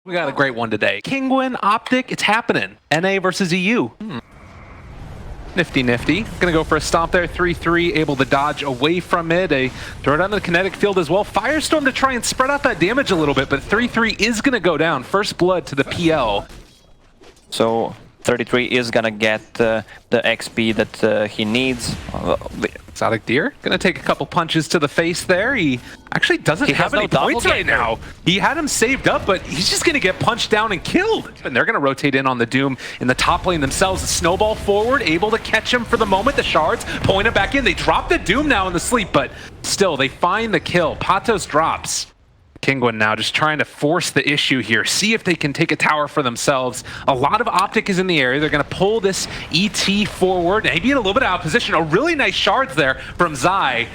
We got a great one today. KINGUIN, OPTIC, it's happening. NA versus EU. Nifty, nifty. Gonna go for a stomp there. 3-3, able to dodge away from it. A throw it onto the kinetic field as well. Firestorm to try and spread out that damage a little bit, but 3-3 is gonna go down. First blood to the PL. So 33 is gonna get the XP that he needs. Exotic Deer gonna take a couple punches to the face there. He actually doesn't have any points right now. He had him saved up, but he's just gonna get punched down and killed. And they're gonna rotate in on the Doom in the top lane themselves. The snowball forward, able to catch him for the moment. The shards point him back in. They drop the Doom now in the sleep, but still they find the kill. Patos drops. KINGUIN now just trying to force the issue here, see if they can take a tower for themselves. A lot of OPTIC is in the area. They're going to pull this ET forward. Maybe in a little bit out of position. A really nice shards there from Zai,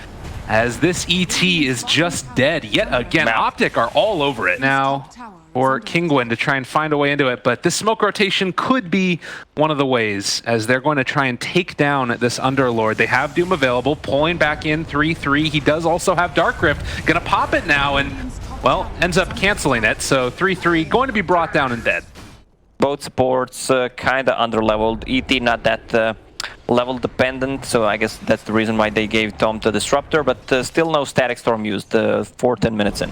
as this ET is just dead yet again. OPTIC are all over it now for KINGUIN to try and find a way into it, but this smoke rotation could be one of the ways, as they're going to try and take down this Underlord. They have Doom available, pulling back in 3-3. He does also have Dark Rift. Gonna pop it now, and well, ends up canceling it, so 3-3 going to be brought down and dead. Both supports kind of underleveled. ET not that level dependent, so I guess that's the reason why they gave Tom the Disruptor, but still no Static Storm used 4-10 minutes in.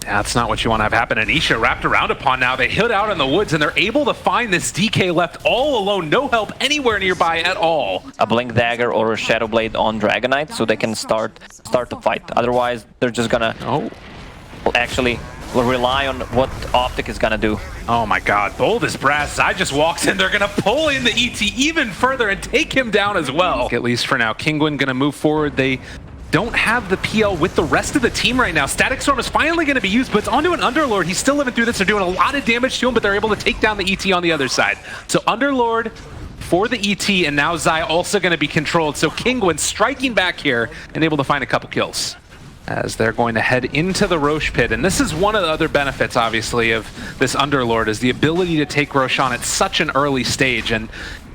Yeah, that's not what you want to have happen. Anisha wrapped around upon now. They hid out in the woods, and they're able to find this DK left all alone. No help anywhere nearby at all. A Blink Dagger or a Shadow Blade on Dragonite, so they can start the fight. Otherwise, they're just gonna actually rely on what OPTIC is gonna do. Oh my god, bold as brass. Zai just walks in. They're gonna pull in the ET even further and take him down as well. At least for now, KINGUIN gonna move forward. They don't have the PL with the rest of the team right now. Static Storm is finally going to be used, but it's onto an Underlord. He's still living through this. They're doing a lot of damage to him, but they're able to take down the ET on the other side. So Underlord for the ET, and now Zai also going to be controlled. So KINGUIN striking back here and able to find a couple kills, as they're going to head into the Roche pit. And this is one of the other benefits, obviously, of this Underlord, is the ability to take Roche on at such an early stage. And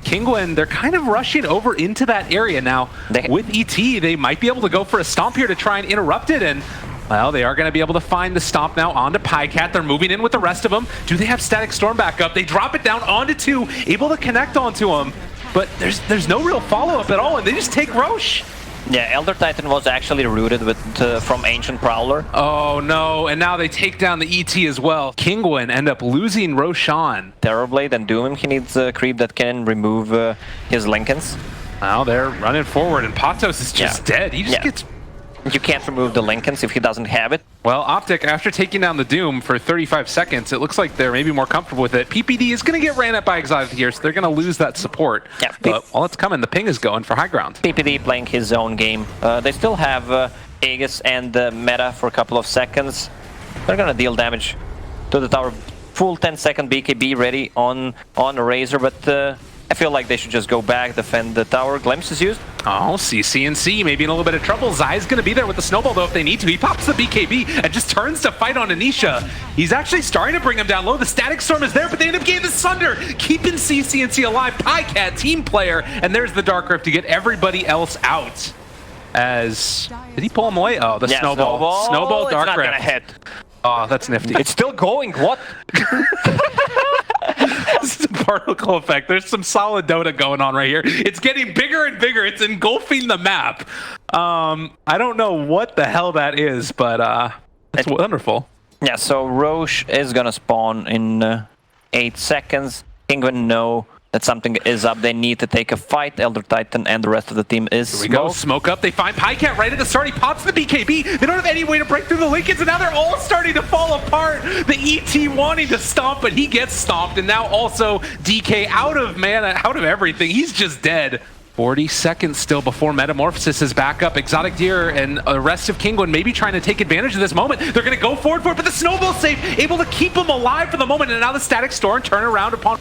KINGUIN, they're kind of rushing over into that area now. With ET, they might be able to go for a stomp here to try and interrupt it, and well, they are going to be able to find the stomp now onto Pycat. They're moving in with the rest of them. Do they have Static Storm back up? They drop it down onto 2, able to connect onto him, but there's no real follow-up at all, and they just take Roche. Yeah, Elder Titan was actually rooted with from Ancient Prowler. Oh no, and now they take down the ET as well. KINGUIN end up losing Roshan. Terrorblade and Doom him. He needs a creep that can remove his Lincolns. Now they're running forward, and Patos is just dead. He just gets... You can't remove the Lincolns if he doesn't have it. Well, OPTIC, after taking down the Doom for 35 seconds, it looks like they're maybe more comfortable with it. PPD is going to get ran at by Exotic here, so they're going to lose that support. Yeah, but while it's coming, the ping is going for high ground. PPD playing his own game. They still have Aegis and Meta for a couple of seconds. They're going to deal damage to the tower. Full 10-second BKB ready on Razor, but I feel like they should just go back, defend the tower. Glimpse is used. Oh, CC&C maybe in a little bit of trouble. Zai's going to be there with the snowball, though, if they need to. He pops the BKB and just turns to fight on Anisha. He's actually starting to bring him down low. The Static Storm is there, but they end up getting the Sunder, keeping CC&C alive. Pycat, team player, and there's the Dark Rift to get everybody else out. As... Did he pull him away? Oh, the snowball. Snowball, Dark Rift. It's not gonna hit. Oh, that's nifty. It's still going. What? This is a particle effect. There's some solid Dota going on right here. It's getting bigger and bigger. It's engulfing the map. I don't know what the hell that is, but it's wonderful. Yeah, so Roche is gonna spawn in 8 seconds. KINGUIN know that something is up. They need to take a fight. Elder Titan and the rest of the team is Here we go. Smoke up. They find Pycat right at the start. He pops the BKB. They don't have any way to break through the Lincolns, and now they're all starting to fall apart. The ET wanting to stomp, but he gets stomped, and now also DK out of mana, out of everything. He's just dead. 40 seconds still before Metamorphosis is back up. Exotic Deer and the rest of KINGUIN maybe trying to take advantage of this moment. They're going to go forward for it, but the snowball safe, able to keep them alive for the moment, and now the Static Storm turn around upon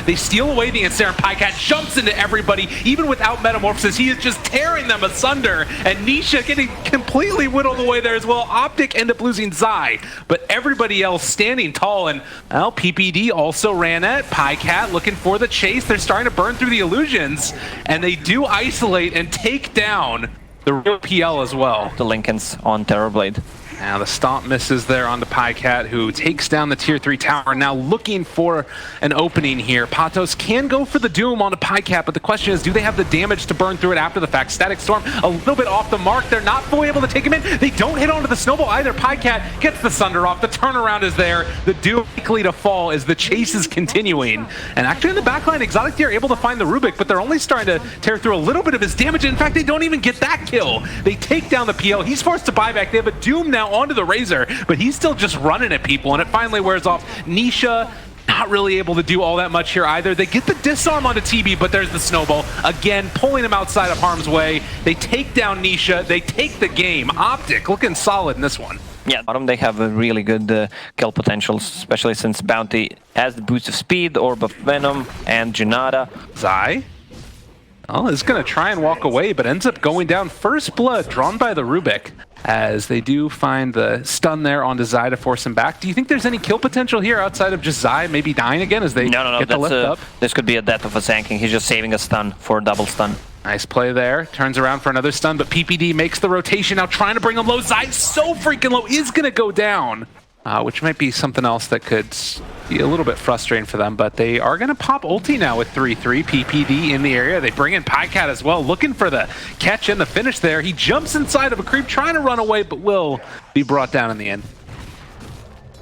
they steal away the Answer, and Pycat jumps into everybody. Even without Metamorphosis, he is just tearing them asunder, and Nisha getting completely whittled away there as well. OPTIC end up losing Zai, but everybody else standing tall, and well, PPD also ran at Pycat looking for the chase. They're starting to burn through the illusions, and they do isolate and take down the real PL as well. The Lincolns on Terrorblade. Now the stomp misses there onto Pycat, who takes down the tier 3 tower. Now looking for an opening here. Patos can go for the Doom onto Pycat, but the question is, do they have the damage to burn through it after the fact? Static Storm a little bit off the mark. They're not fully able to take him in. They don't hit onto the Snowball either. Pycat gets the Sunder off. The turnaround is there. The Doom likely to fall as the chase is continuing. And actually in the backline, Exotic Deer able to find the Rubik, but they're only starting to tear through a little bit of his damage. In fact, they don't even get that kill. They take down the PL. He's forced to buy back. They have a Doom now onto the Razor, but he's still just running at people, and it finally wears off. Nisha not really able to do all that much here either. They get the disarm onto TB, but there's the Snowball. Again, pulling him outside of harm's way. They take down Nisha. They take the game. Optic looking solid in this one. Yeah, bottom they have a really good kill potential, especially since Bounty has the boost of speed, Orb of Venom, and Junada. Zai is going to try and walk away, but ends up going down. First blood drawn by the Rubik, as they do find the stun there onto Zai to force him back. Do you think there's any kill potential here outside of just Zai maybe dying again as they get the lift up? This could be a death of a Zanking. He's just saving a stun for a double stun. Nice play there. Turns around for another stun, but PPD makes the rotation now, trying to bring him low. Zai so freaking low, is going to go down. Which might be something else that could be a little bit frustrating for them, but they are going to pop ulti now with 3-3. PPD in the area. They bring in Pycat as well, looking for the catch and the finish there. He jumps inside of a creep, trying to run away, but will be brought down in the end.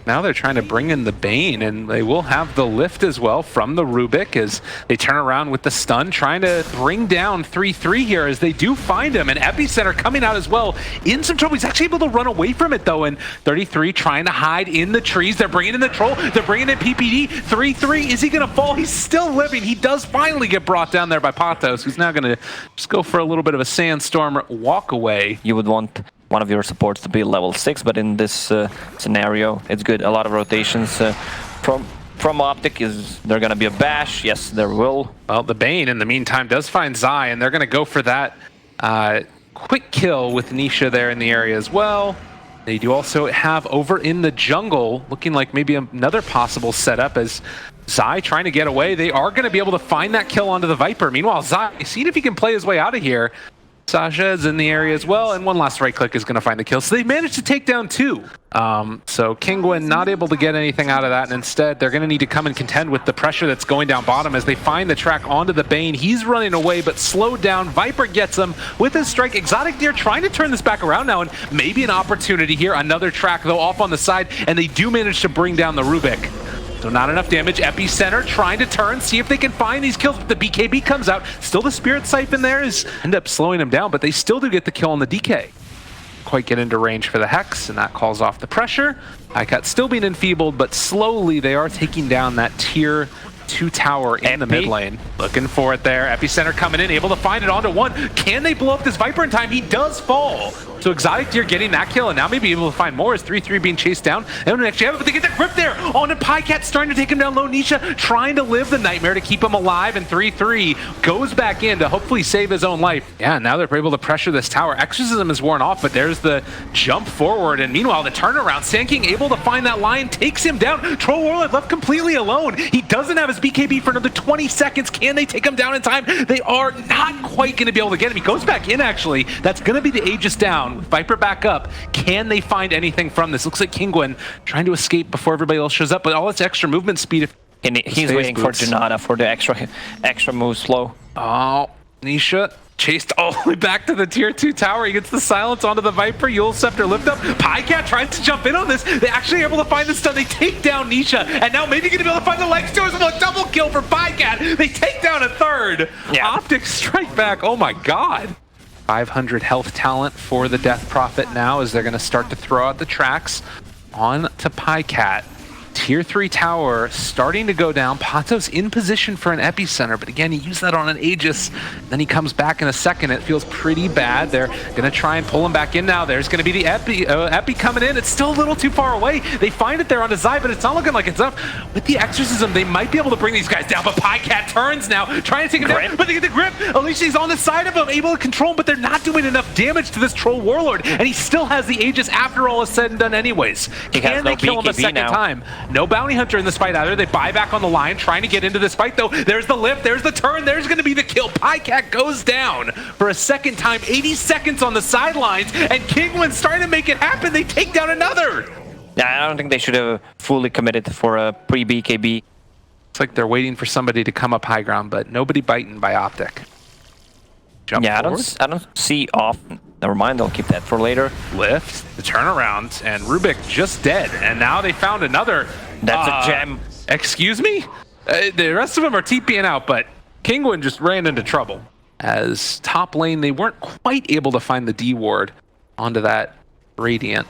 Now they're trying to bring in the Bane, and they will have the lift as well from the Rubik as they turn around with the stun, trying to bring down 3-3 here as they do find him. And Epicenter coming out as well in some trouble. He's actually able to run away from it though, and 33 trying to hide in the trees. They're bringing in the Troll. They're bringing in PPD. 3-3, is he going to fall? He's still living. He does finally get brought down there by Patos, who's now going to just go for a little bit of a Sandstorm walk away. You would want one of your supports to be level 6, but in this scenario, it's good. A lot of rotations from Optic. Is there going to be a bash? Yes, there will. Well, the Bane, in the meantime, does find Zai, and they're going to go for that quick kill with Nisha there in the area as well. They do also have over in the jungle, looking like maybe another possible setup as Zai trying to get away. They are going to be able to find that kill onto the Viper. Meanwhile, Zai, seeing if he can play his way out of here. Sasha is in the area as well, and one last right click is going to find the kill. So they managed to take down 2. So KINGUIN not able to get anything out of that, and instead they're going to need to come and contend with the pressure that's going down bottom as they find the track onto the Bane. He's running away, but slowed down. Viper gets him with his strike. Exotic Deer trying to turn this back around now, and maybe an opportunity here. Another track, though, off on the side, and they do manage to bring down the Rubik. So not enough damage. Epicenter trying to turn, see if they can find these kills, but the BKB comes out. Still the Spirit Siphon there is end up slowing him down, but they still do get the kill on the DK. Quite get into range for the Hex, and that calls off the pressure. Pycat still being enfeebled, but slowly they are taking down that tier 2 tower in the mid lane. Looking for it there. Epicenter coming in, able to find it onto 1. Can they blow up this Viper in time? He does fall. So Exotic Deer getting that kill, and now maybe able to find more as 3-3 being chased down. They don't actually have it, but they get the grip there onto Pycat, starting to take him down low. Nisha trying to live the nightmare to keep him alive, and 3-3 goes back in to hopefully save his own life. Yeah, now they're able to pressure this tower. Exorcism is worn off, but there's the jump forward, and meanwhile the turnaround. Sandking able to find that line, takes him down. Troll Warlord left completely alone. He doesn't have his BKB for another 20 seconds. Can they take him down in time? They are not quite going to be able to get him. He goes back in, actually. That's going to be the Aegis down. With Viper back up, can they find anything from this? Looks like KINGUIN trying to escape before everybody else shows up, but all its extra movement speed. And he's waiting for Junada for the extra move slow. Oh, Nisha chased all the way back to the tier 2 tower. He gets the silence onto the Viper. Yule Scepter lift up. Pycat tries to jump in on this. They actually are able to find the stun. They take down Nisha, and now maybe going to be able to find the leg stores with a double kill for Pycat. They take down a third. Yeah. Optic strike back. Oh my god. 500 health talent for the Death Prophet now as they're going to start to throw out the tracks on to Pycat. Tier 3 tower starting to go down. Patos in position for an Epicenter, but again, he used that on an Aegis. Then he comes back in a second. It feels pretty bad. They're going to try and pull him back in now. There's going to be the Epi coming in. It's still a little too far away. They find it there on Zai, but it's not looking like it's up. With the Exorcism, they might be able to bring these guys down, but Pycat turns now, trying to take him down, but they get the grip. Alicia's on the side of him, able to control him, but they're not doing enough damage to this Troll Warlord, and he still has the Aegis after all is said and done anyways. Can they kill him a second time? No Bounty Hunter in this fight either. They buy back on the line, trying to get into this fight, though. There's the lift, there's the turn, there's going to be the kill. PyCat goes down for a second time, 80 seconds on the sidelines, and KINGUIN starting to make it happen. They take down another. Yeah, I don't think they should have fully committed for a pre-BKB. It's like they're waiting for somebody to come up high ground, but nobody biting by OPTIC. Jump forward. I don't see off. Never mind, I'll keep that for later. Lift, the turnaround, and Rubik just dead. And now they found another. That's a gem. Excuse me? The rest of them are TPing out, but KINGUIN just ran into trouble. As top lane, they weren't quite able to find the D ward onto that Radiant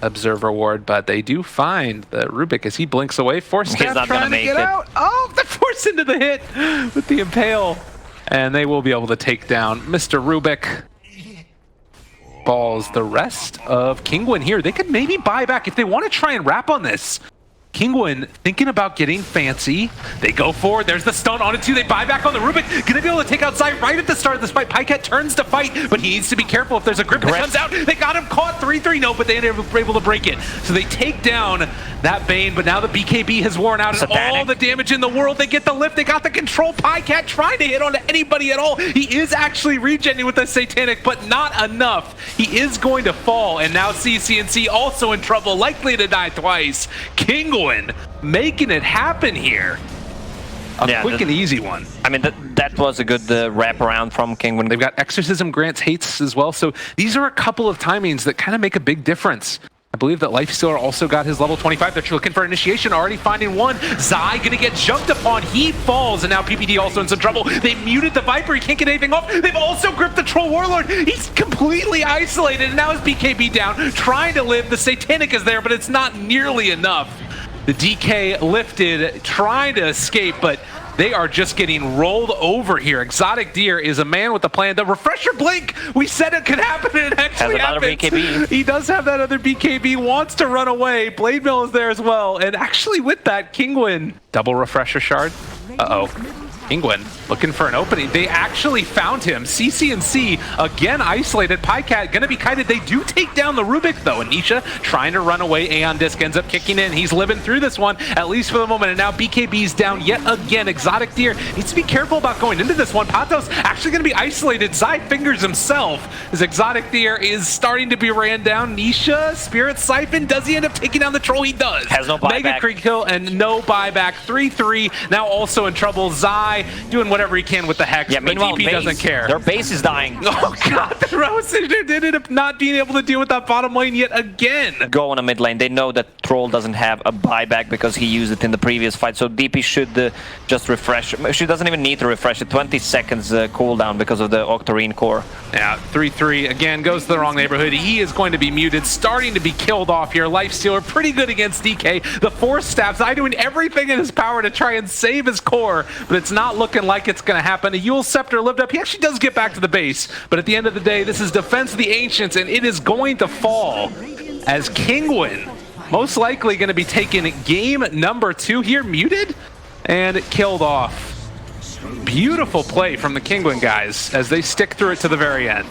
Observer ward, but they do find the Rubik as he blinks away. Force step trying to get out. Oh, they're forced into the hit with the Impale. And they will be able to take down Mr. Rubik. Balls the rest of KINGUIN here. They could maybe buy back if they want to try and wrap on this. KINGUIN thinking about getting fancy. They go forward. There's the stun on it too. They buy back on the Rubik. Gonna be able to take out Zai right at the start of this fight. PyCat turns to fight, but he needs to be careful if there's a grip that comes out. They got him caught 3-3. No, but they were able to break it. So they take down that Bane, but now the BKB has worn out and all the damage in the world. They get the lift. They got the control. PyCat trying to hit onto anybody at all. He is actually regenerating with the Satanic, but not enough. He is going to fall, and now CCNC also in trouble, likely to die twice. KINGUIN making it happen here. A quick and easy one. I mean, that was a good wraparound from KINGUIN. They've got Exorcism grants hates as well, so these are a couple of timings that kind of make a big difference. I believe that Lifestealer also got his level 25. They're looking for initiation, already finding one. Zai gonna get jumped upon. He falls, and now PPD also in some trouble. They muted the Viper. He can't get anything off. They've also gripped the Troll Warlord. He's completely isolated, and now his BKB down, trying to live. The Satanic is there, but it's not nearly enough. The DK lifted, trying to escape, but they are just getting rolled over here. Exotic Deer is a man with a plan. The refresher blink, we said it could happen, and it actually happens. BKB. He does have that other BKB, wants to run away. Blade Mill is there as well, and actually with that, KINGUIN, double refresher shard. Uh-oh. KINGUIN looking for an opening. They actually found him. CCNC again isolated. PyCat gonna be kited. They do take down the Rubik though. Anisha trying to run away. Aeon Disc ends up kicking in. He's living through this one, at least for the moment. And now BKB's down yet again. Exotic Deer needs to be careful about going into this one. Patos actually gonna be isolated. Zai fingers himself as Exotic Deer is starting to be ran down. Nisha, Spirit Siphon, does he end up taking down the Troll? He does. Has no buyback. Mega Creek kill and no buyback. 3-3. Now also in trouble. Zai doing whatever he can with the Hex, yeah, but DP doesn't care. Their base is dying. Oh god, the Rose ended up not being able to deal with that bottom lane yet again. Go on a mid lane. They know that Troll doesn't have a buyback because he used it in the previous fight, so DP should just refresh. She doesn't even need to refresh it. 20 seconds cooldown because of the Octarine core. Yeah, 3-3 again, goes to the wrong neighborhood. He is going to be muted, starting to be killed off here. Lifestealer pretty good against DK. The Force Staff, Zai doing everything in his power to try and save his core, but it's not looking like it's going to happen. A Yule Scepter lived up. He actually does get back to the base, but at the end of the day, this is Defense of the Ancients, and it is going to fall as KINGUIN most likely going to be taking game number 2 here, muted and killed off. Beautiful play from the KINGUIN guys as they stick through it to the very end.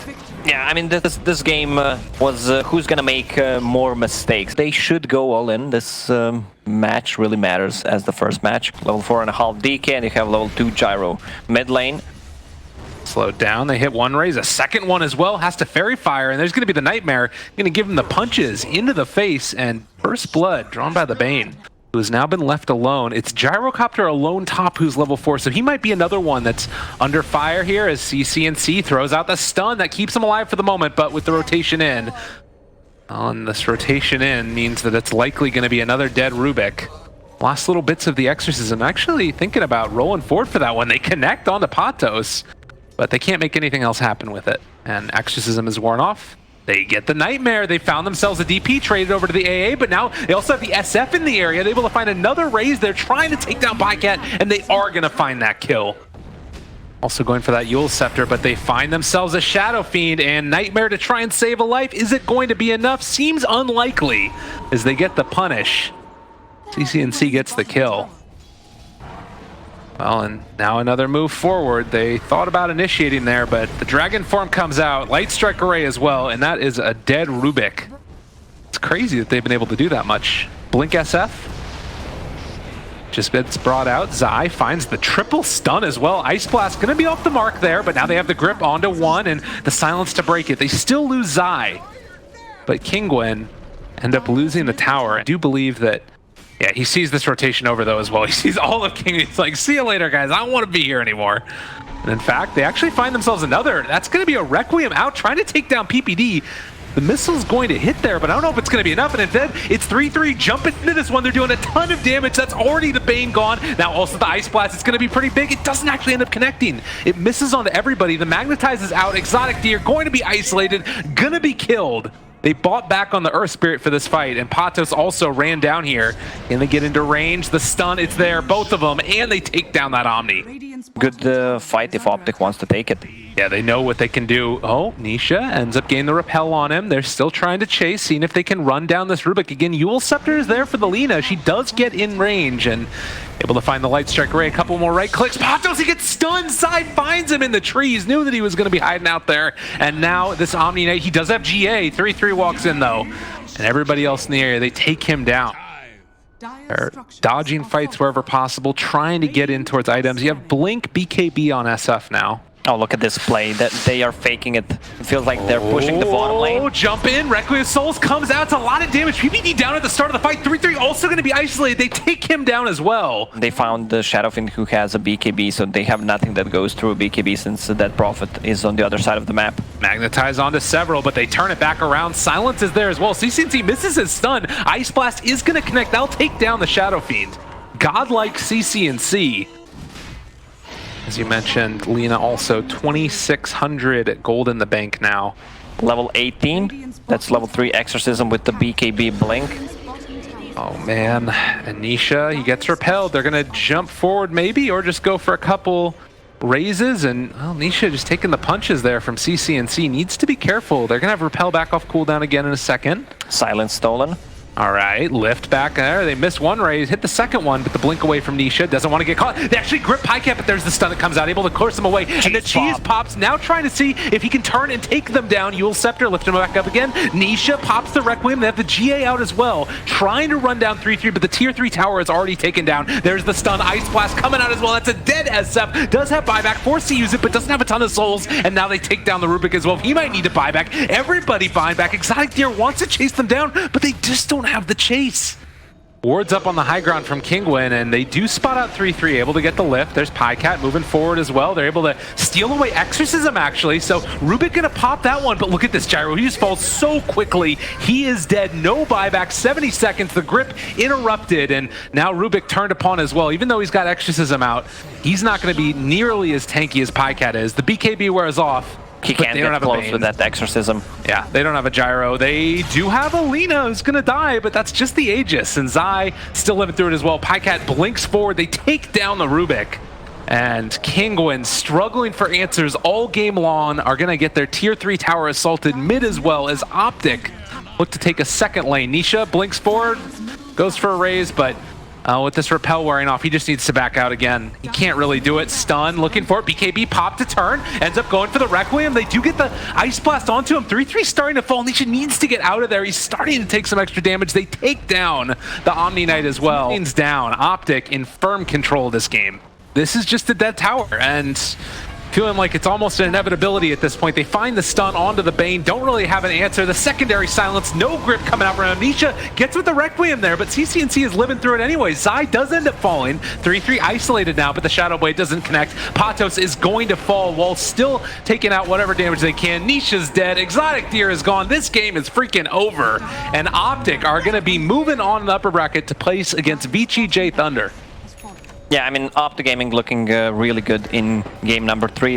Yeah, I mean, this game was who's gonna make more mistakes. They should go all in. This match really matters as the first match. Level 4.5 DK, and you have level 2 Gyro. Mid lane. Slowed down, they hit one raise, a second one as well, has to Fairy Fire, and there's going to be the Nightmare, going to give him the punches into the face, and first blood drawn by the Bane, who has now been left alone. It's Gyrocopter alone top who's level 4, so he might be another one that's under fire here as CCNC throws out the stun that keeps him alive for the moment, but with the rotation in, and this rotation in means that it's likely going to be another dead Rubik. Last little bits of the Exorcism, actually thinking about rolling forward for that one. They connect onto Patos, but they can't make anything else happen with it. And Exorcism is worn off. They get the Nightmare. They found themselves a DP, traded over to the AA, but now they also have the SF in the area. They're able to find another raise. They're trying to take down PyCat, and they are going to find that kill. Also going for that Yule Scepter, but they find themselves a Shadow Fiend, and Nightmare to try and save a life. Is it going to be enough? Seems unlikely as they get the punish. CCNC gets the kill. Well, and now another move forward. They thought about initiating there, but the Dragon Form comes out, Light Strike Array as well, and that is a dead Rubik. It's crazy that they've been able to do that much. Blink SF. just gets brought out. Zai finds the triple stun as well. Ice Blast gonna be off the mark there, but now they have the grip onto one and the silence to break it. They still lose Zai, but KINGUIN end up losing the tower. I do believe that, yeah, he sees this rotation over though as well. He sees all of KINGUIN. He's like, see you later, guys. I don't want to be here anymore. And in fact, they actually find themselves another. That's going to be a Requiem out trying to take down PPD. The missile's going to hit there, but I don't know if it's going to be enough. And instead, it's 3-3 jumping into this one. They're doing a ton of damage. That's already the Bane gone. Now also the Ice Blast. It's going to be pretty big. It doesn't actually end up connecting. It misses onto everybody. The Magnetize is out. Exotic Deer going to be isolated, going to be killed. They bought back on the Earth Spirit for this fight, and Patos also ran down here. And they get into range. The stun, it's there, both of them, and they take down that Omni. Good fight if OPTIC wants to take it. Yeah, they know what they can do. Oh, Nisha ends up getting the repel on him. They're still trying to chase, seeing if they can run down this Rubik. Again, Eul Scepter is there for the Lina. She does get in range and able to find the Light Strike Ray. A couple more right clicks. Patos, he gets stunned. Side finds him in the trees. Knew that he was going to be hiding out there. And now this Omni Knight, he does have GA. 3-3 walks in though. And everybody else in the area, they take him down. They're dodging fights wherever possible, trying to get in towards items. You have Blink BKB on SF now. Oh, look at this play. That they are faking it. It feels like they're pushing the bottom lane. Oh, jump in. Requiem Souls comes out. It's a lot of damage. PPD down at the start of the fight. 3-3 also going to be isolated. They take him down as well. They found the Shadowfiend who has a BKB, so they have nothing that goes through a BKB since that Prophet is on the other side of the map. Magnetize onto several, but they turn it back around. Silence is there as well. CCNC misses his stun. Ice Blast is going to connect. They'll take down the Shadowfiend. Godlike CCNC. As you mentioned, Lina also 2,600 gold in the bank now. Level 18. That's level 3 Exorcism with the BKB Blink. Oh man, Anisha, he gets repelled. They're gonna jump forward maybe, or just go for a couple raises, and well, Nisha just taking the punches there from CCNC. Needs to be careful. They're gonna have repel back off cooldown again in a second. Silence stolen. All right, lift back there. They miss one raise, hit the second one, but the blink away from Nisha. Doesn't want to get caught. They actually grip Pycat, but there's the stun that comes out, able to course him away. And the cheese pops, now trying to see if he can turn and take them down. Eul Scepter, lift him back up again. Nisha pops the Requiem. They have the GA out as well, trying to run down 3-3, but the tier 3 tower is already taken down. There's the stun. Ice Blast coming out as well. That's a dead SF. Does have buyback, forced to use it, but doesn't have a ton of souls. And now they take down the Rubik as well. He might need to buy back. Everybody buying back. Exotic Deer wants to chase them down, but they just don't have the chase. Wards up on the high ground from KINGUIN, and they do spot out 3-3, able to get the lift. There's Pycat moving forward as well. They're able to steal away Exorcism, actually. So Rubik gonna pop that one, but look at this Gyro. He just falls so quickly. He is dead. No buyback. 70 seconds. The grip interrupted, and now Rubik turned upon as well. Even though he's got Exorcism out, he's not going to be nearly as tanky as Pycat is. The BKB wears off. He can't get close with that Exorcism. Yeah, they don't have a Gyro. They do have a Lina who's going to die, but that's just the Aegis. And Zai still living through it as well. Pycat blinks forward. They take down the Rubik. And KINGUIN, struggling for answers all game long, are going to get their tier 3 tower assaulted mid as well as OPTIC look to take a second lane. Nisha blinks forward, goes for a raise, but with this repel wearing off, he just needs to back out again. He can't really do it. Stun, looking for it. BKB pop to turn. Ends up going for the Requiem. They do get the Ice Blast onto him. 3-3 starting to fall. Nisha needs to get out of there. He's starting to take some extra damage. They take down the Omni Knight as well. Lane's down. OPTIC in firm control of this game. This is just a dead tower, and feeling like it's almost an inevitability at this point. They find the stun onto the Bane, don't really have an answer. The secondary silence, no grip coming out from him. Nisha gets with the Requiem there, but CCNC is living through it anyway. Zai does end up falling. 3-3 isolated now, but the Shadow Blade doesn't connect. Patos is going to fall while still taking out whatever damage they can. Nisha's dead. Exotic Deer is gone. This game is freaking over. And OPTIC are going to be moving on in the upper bracket to place against Vici J Thunder. Yeah, I mean, OPTIC Gaming looking really good in game number 3.